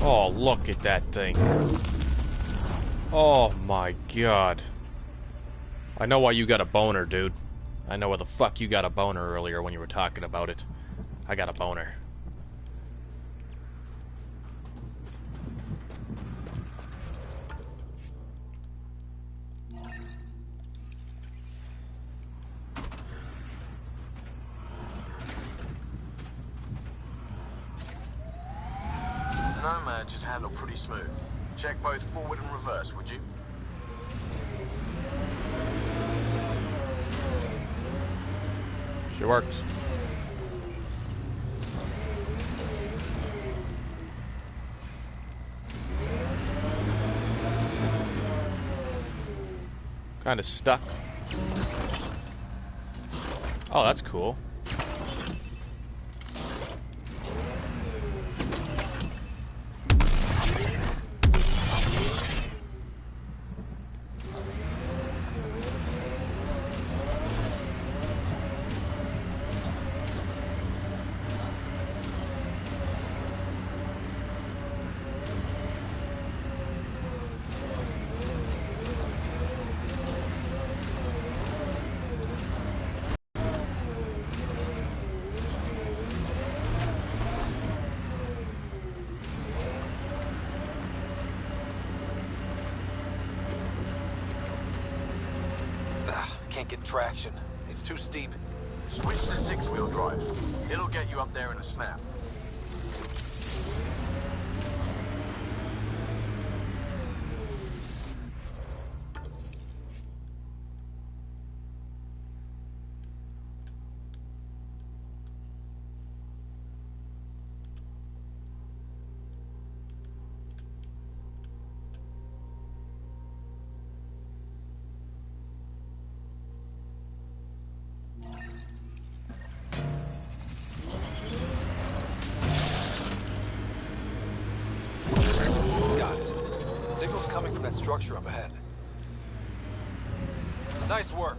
Oh, look at that thing. Oh my god. I know why you got a boner, dude. I know why the fuck you got a boner earlier when you were talking about it. I got a boner. Nomad should handle pretty smooth. Check both forward and reverse, would you? She works. Kind of stuck. Oh, that's cool. Can't get traction. It's too steep. Switch to 6-wheel drive. It'll get you up there in a snap. Got it. Signal's coming from that structure up ahead. Nice work.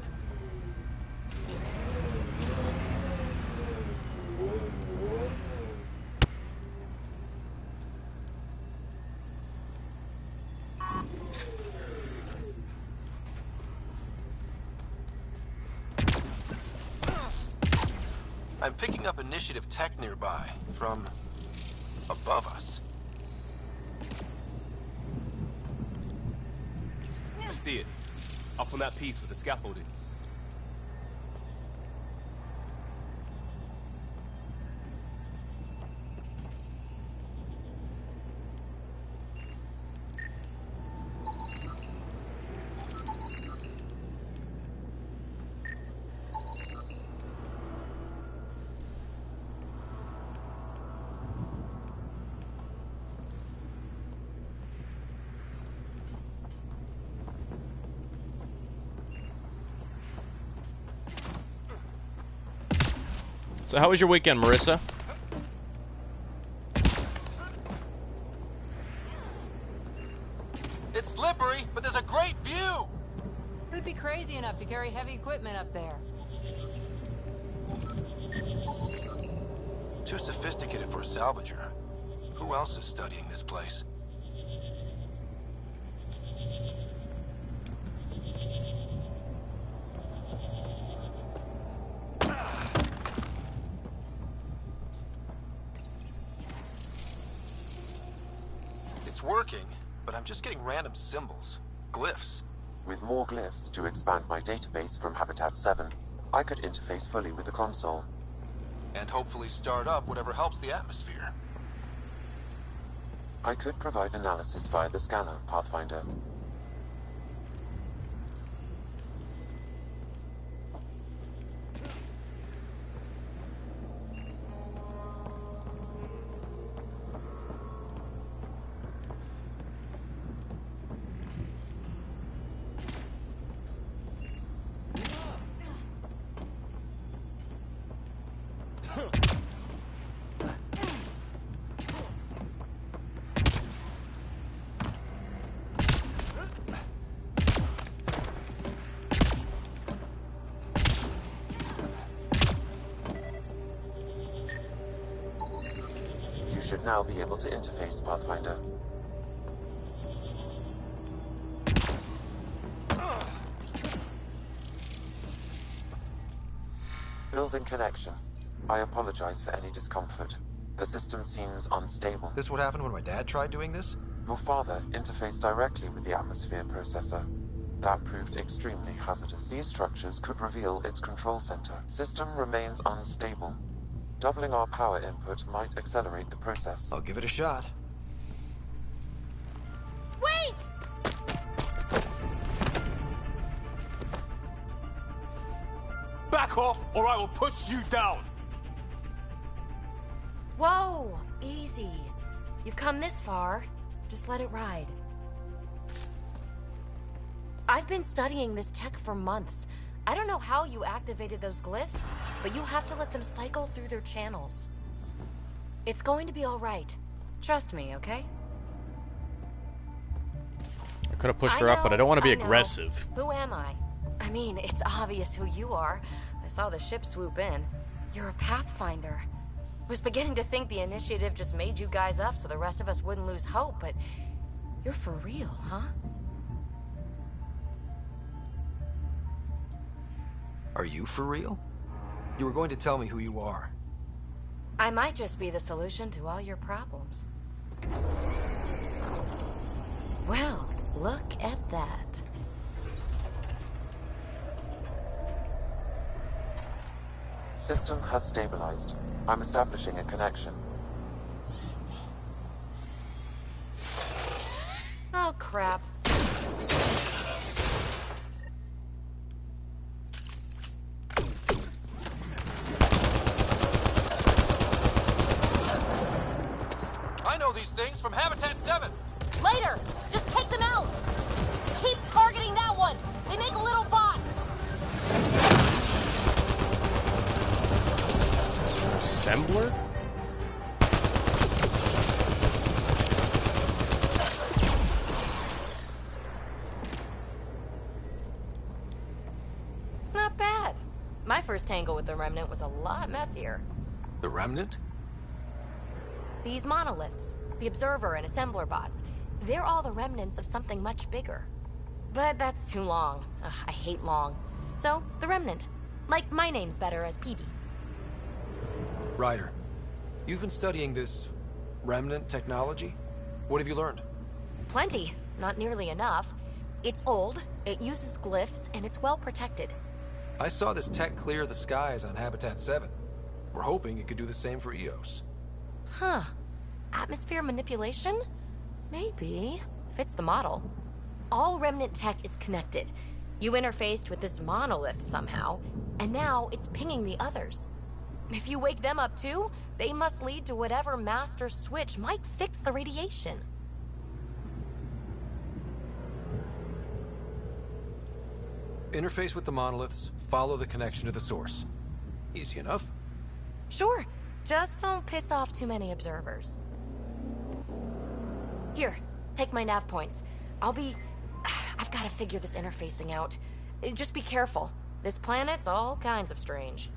I'm picking up initiative tech nearby, from above us. I see it. Up on that piece with the scaffolding. So how was your weekend, Marissa? It's slippery, but there's a great view! Who'd be crazy enough to carry heavy equipment up there? Too sophisticated for a salvager. Who else is studying this place? It's working, but I'm just getting random symbols. Glyphs. With more glyphs to expand my database from Habitat 7, I could interface fully with the console. And hopefully start up whatever helps the atmosphere. I could provide analysis via the scanner, Pathfinder. You should now be able to interface, Pathfinder. Building connection. I apologize for any discomfort. The system seems unstable. This what happened when my dad tried doing this? Your father interfaced directly with the atmosphere processor. That proved extremely hazardous. These structures could reveal its control center. System remains unstable. Doubling our power input might accelerate the process. I'll give it a shot. Wait! Back off, or I will put you down! Whoa! Easy. You've come this far. Just let it ride. I've been studying this tech for months. I don't know how you activated those glyphs, but you have to let them cycle through their channels. It's going to be all right. Trust me, okay? I could have pushed her up, but I don't want to be aggressive. Who am I? I mean, it's obvious who you are. I saw the ship swoop in. You're a Pathfinder. Was beginning to think the initiative just made you guys up so the rest of us wouldn't lose hope, but you're for real, huh? Are you for real? You were going to tell me who you are. I might just be the solution to all your problems. Well, look at that. System has stabilized. I'm establishing a connection. Oh, crap. I know these things from Habitat 7! Later! Just take them out! Keep targeting that one! They make little bots! Assembler? Not bad. My first tangle with the Remnant was a lot messier. The Remnant? These monoliths, the Observer and Assembler bots, they're all the remnants of something much bigger. But that's too long. Ugh, I hate long. So, the Remnant. Like, my name's better as Petey. Ryder, you've been studying this remnant technology. What have you learned? Plenty. Not nearly enough. It's old, it uses glyphs, and it's well protected. I saw this tech clear the skies on Habitat 7. We're hoping it could do the same for EOS. Huh. Atmosphere manipulation? Maybe. Fits the model. All remnant tech is connected. You interfaced with this monolith somehow, and now it's pinging the others. If you wake them up too, they must lead to whatever master switch might fix the radiation. Interface with the monoliths, follow the connection to the source. Easy enough. Sure. Just don't piss off too many observers. Here, take my nav points. I've got to figure this interfacing out. Just be careful. This planet's all kinds of strange.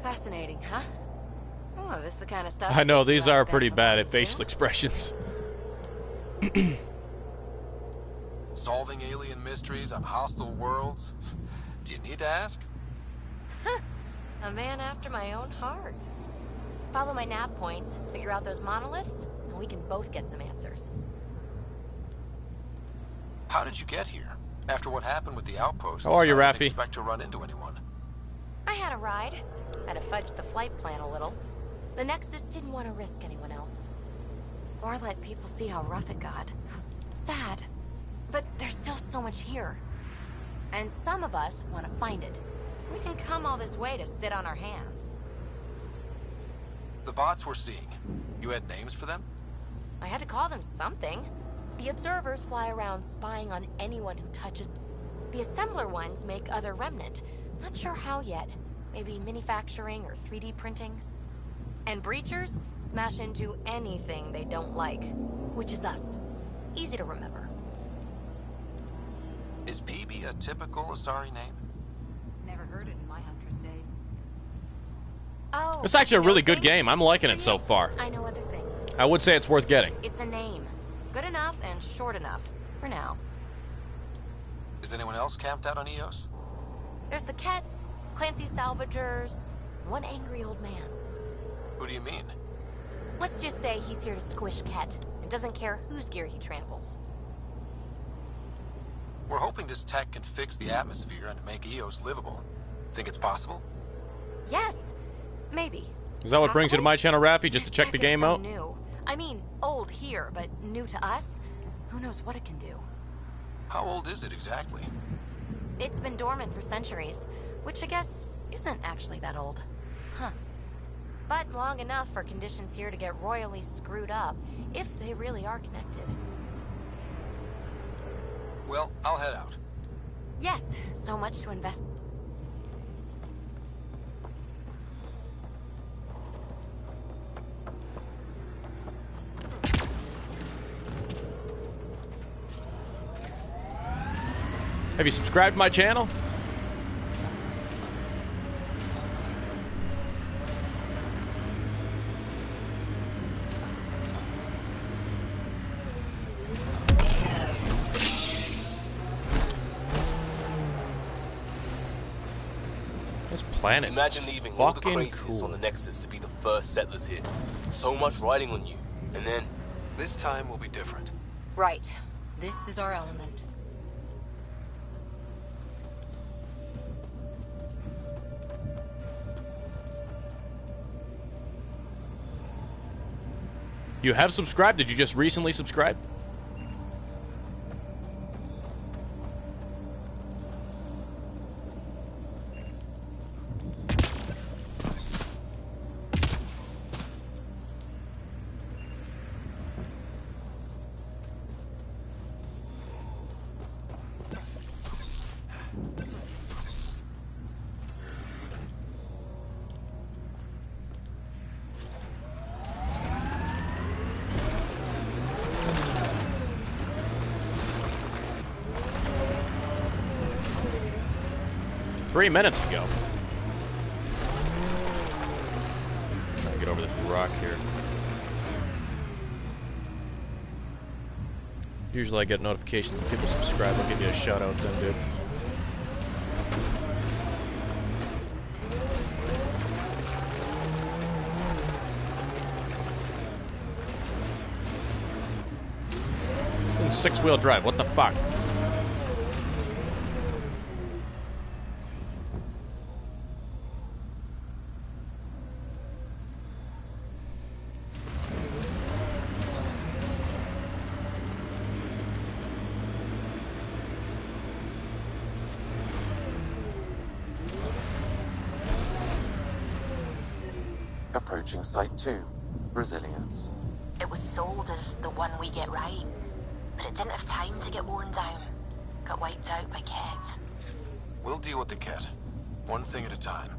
Fascinating, huh? Oh, this is the kind of stuff. I know, these are pretty bad at facial expressions. Solving alien mysteries on hostile worlds? Do you need to ask? A man after my own heart. Follow my nav points, figure out those monoliths, and we can both get some answers. How did you get here? After what happened with the outpost, How are you, I didn't Raffi? expect to run into anyone. I had a ride. Had to fudge the flight plan a little. The Nexus didn't want to risk anyone else. Or let people see how rough it got. Sad. But there's still so much here. And some of us want to find it. We didn't come all this way to sit on our hands. The bots we're seeing, you had names for them? I had to call them something. The observers fly around spying on anyone who touches. The assembler ones make other remnant. Not sure how yet. Maybe manufacturing or 3D printing. And breachers smash into anything they don't like, which is us. Easy to remember. Is PB a typical Asari name? Never heard it in my Huntress days. Oh, It's actually a really good game. I'm liking it so far. I know other things. I would say it's worth getting. It's a name. Good enough and short enough. For now. Is anyone else camped out on EOS? There's the Ket, Clancy Salvagers, one angry old man. Who do you mean? Let's just say he's here to squish Ket, and doesn't care whose gear he tramples. We're hoping this tech can fix the atmosphere and make EOS livable. Think it's possible? Yes, maybe. Is that what brings you to my channel, Raffi? Just to check the game out? New. I mean, old here, but new to us. Who knows what it can do? How old is it exactly? It's been dormant for centuries, which I guess isn't actually that old. Huh. But long enough for conditions here to get royally screwed up, if they really are connected. Well, I'll head out. Yes, so much to invest. Have you subscribed to my channel? This planet. Imagine leaving all the fucking craziness cool. on the Nexus to be the first settlers here. So much riding on you, and then This time will be different. Right. This is our element. You have subscribed? Did you just recently subscribe? Three minutes ago. Trying to get over this rock here. Usually I get notifications when people subscribe. I'll give you a shout out then, dude. It's in six-wheel drive. What the fuck? Approaching Site 2. Resilience. It was sold as the one we get right, but it didn't have time to get worn down. Got wiped out by Ked. We'll deal with the Ked. One thing at a time.